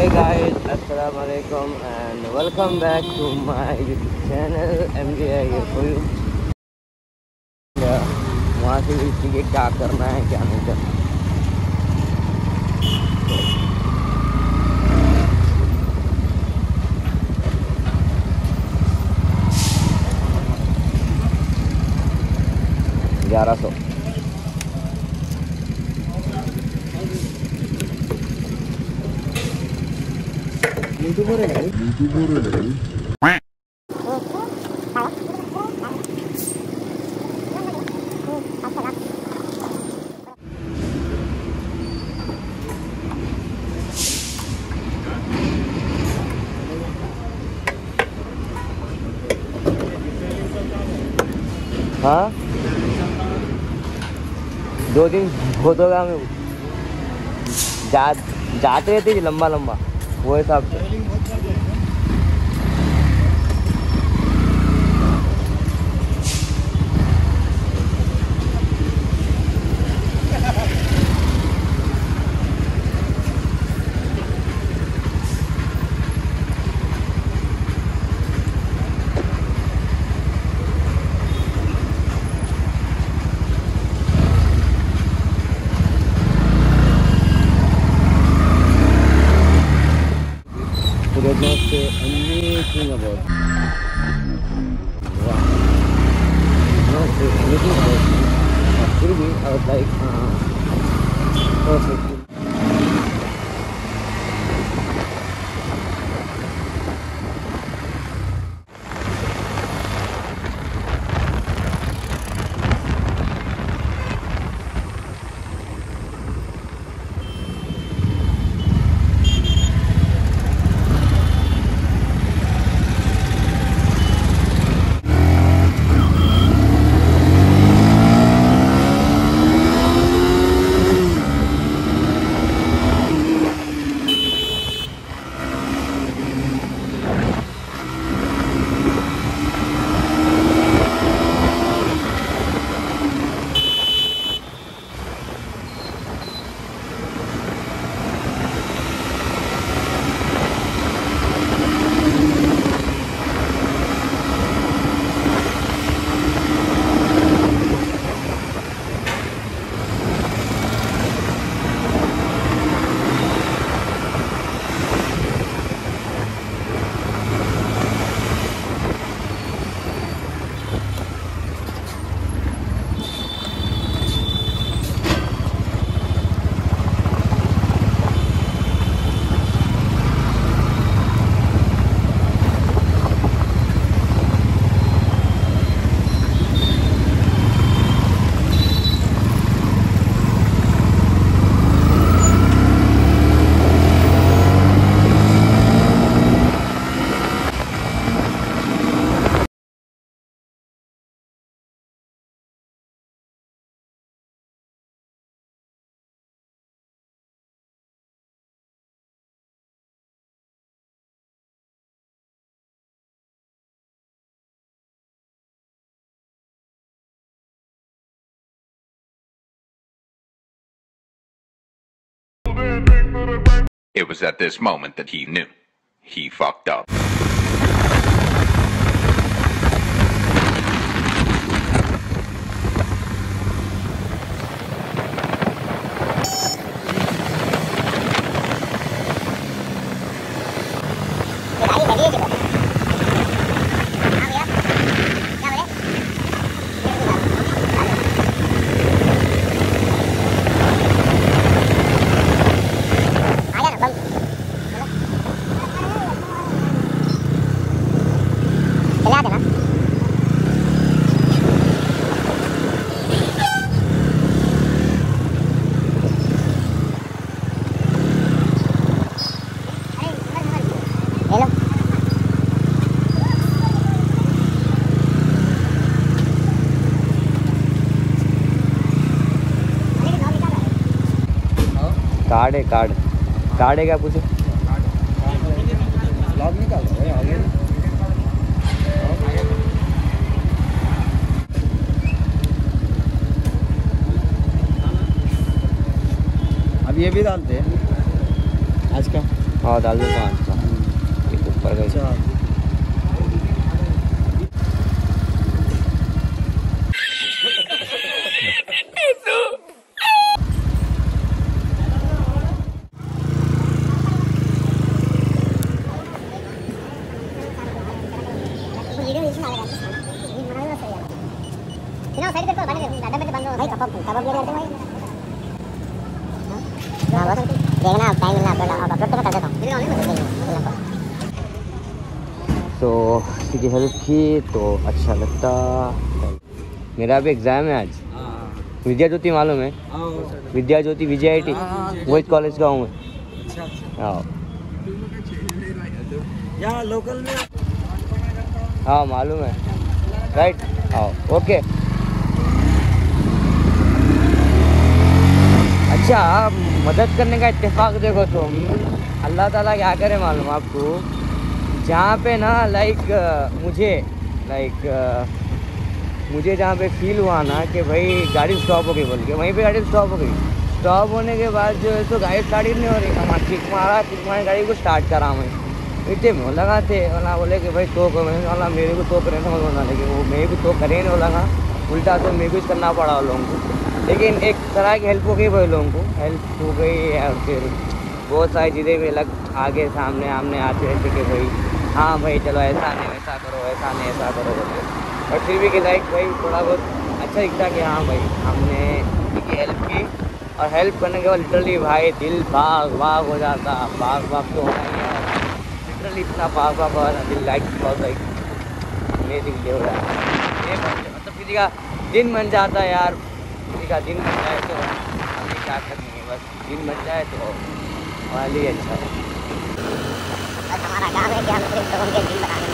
Hey guys, Assalamualaikum and welcome back to my YouTube channel MGI for you. वहाँ से देखिए क्या करना है क्या नहीं करना। $1100 हाँ 2 दिन होगा में जाते रहते लंबा लंबा वो हिसाब से। Amazing about wow. Not anything about but I was like perfect. It was at this moment that he knew. He fucked up. Card है क्या पूछे? लॉग निकाल दो आगे। अब ये भी डालते हैं आज का। हाँ डाल दो 5 का, एक ऊपर गई। तो किसी की हेल्प की तो अच्छा लगता। मेरा भी एग्ज़ाम है आज। विद्या ज्योति मालूम है? विद्या ज्योति VJIT, वही कॉलेज का हूँ मैं। हाँ यहाँ लोकल में। हाँ मालूम है, राइट। हाँ ओके। अच्छा, मदद करने का इत्तेफाक देखो तुम, अल्लाह ताला क्या करे मालूम आपको। जहाँ पे ना मुझे जहाँ पे फील हुआ ना कि भाई गाड़ी स्टॉप हो गई बोल के, वहीं पे गाड़ी स्टॉप हो गई। स्टॉप होने के बाद जो है तो गाड़ी स्टार्ट ही नहीं हो रही। हमारा किक मारे गाड़ी को स्टार्ट करा मैं, इतने में लगा थे। वाला बोले कि भाई तो वाला मेरे को तो करें समझ में, लेकिन वो मेरे को तो करे नहीं लगा, उल्टा तो मेरे को कुछ करना पड़ा उन लोगों को। लेकिन एक तरह की हेल्प हो गई भाई, लोगों को हेल्प हो गई। और फिर बहुत सारी चीज़ें भी अलग आगे सामने आमने आते रहते कि भाई हाँ भाई चलो ऐसा नहीं वैसा करो, ऐसा नहीं ऐसा करो बोले। और फिर भी कि लाइक भाई थोड़ा बहुत अच्छा दिखता कि हाँ भाई हमने इनकी हेल्प की। और हेल्प करने के बाद लिटरली भाई दिल बाग बाग हो जाता। बाग बाग तो होना ही है, लिटरली इतना बाग बाग हो जाता दिल, लाइक बहुत लाइक अमेजिंग हो रहा है। मतलब किसी का दिन बन जाता है यार, किसी का दिन बन जाए तो हमें क्या करनी है, बस दिन बन जाए तो हमारे लिए अच्छा है। बस हमारा काम है कि हम सिर्फ लोगों के दिन बनाने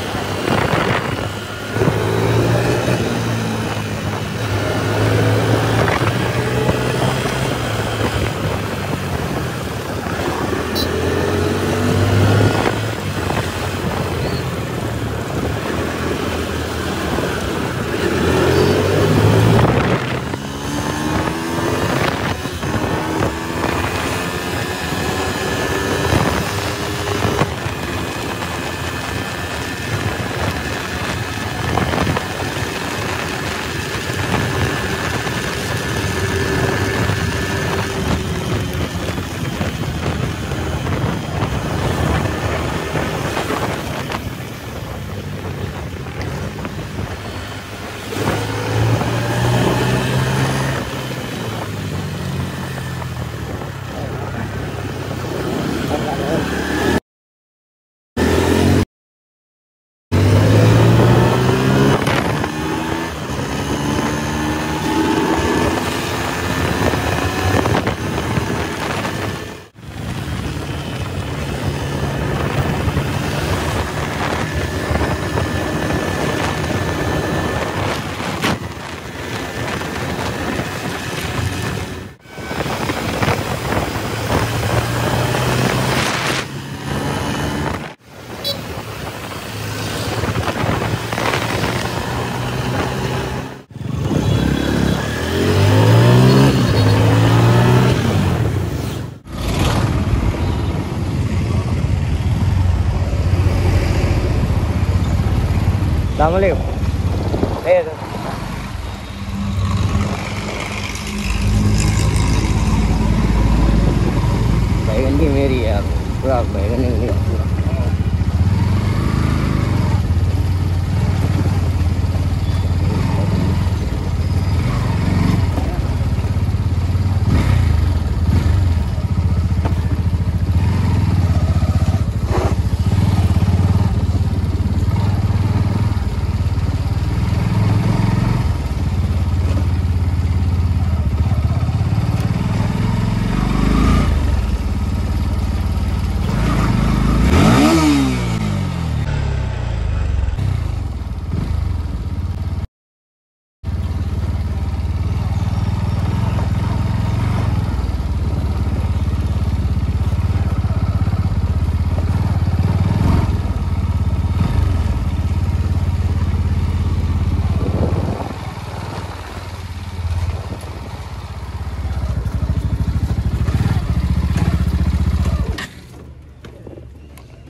बैगन की मेरी यार पूरा बैगन ही पूरा।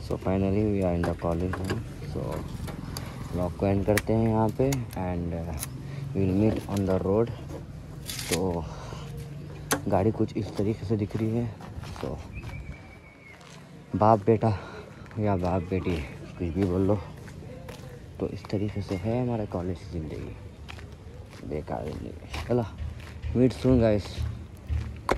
So finally we are in the college now. So vlog को एंड करते हैं यहाँ पे and will meet on the road. तो गाड़ी कुछ इस तरीके से दिख रही है। तो बाप बेटा या बाप बेटी कुछ भी बोल लो, तो इस तरीके से है हमारा कॉलेज की ज़िंदगी, बेकार ज़िंदगी। चलो मीट सून गाइस।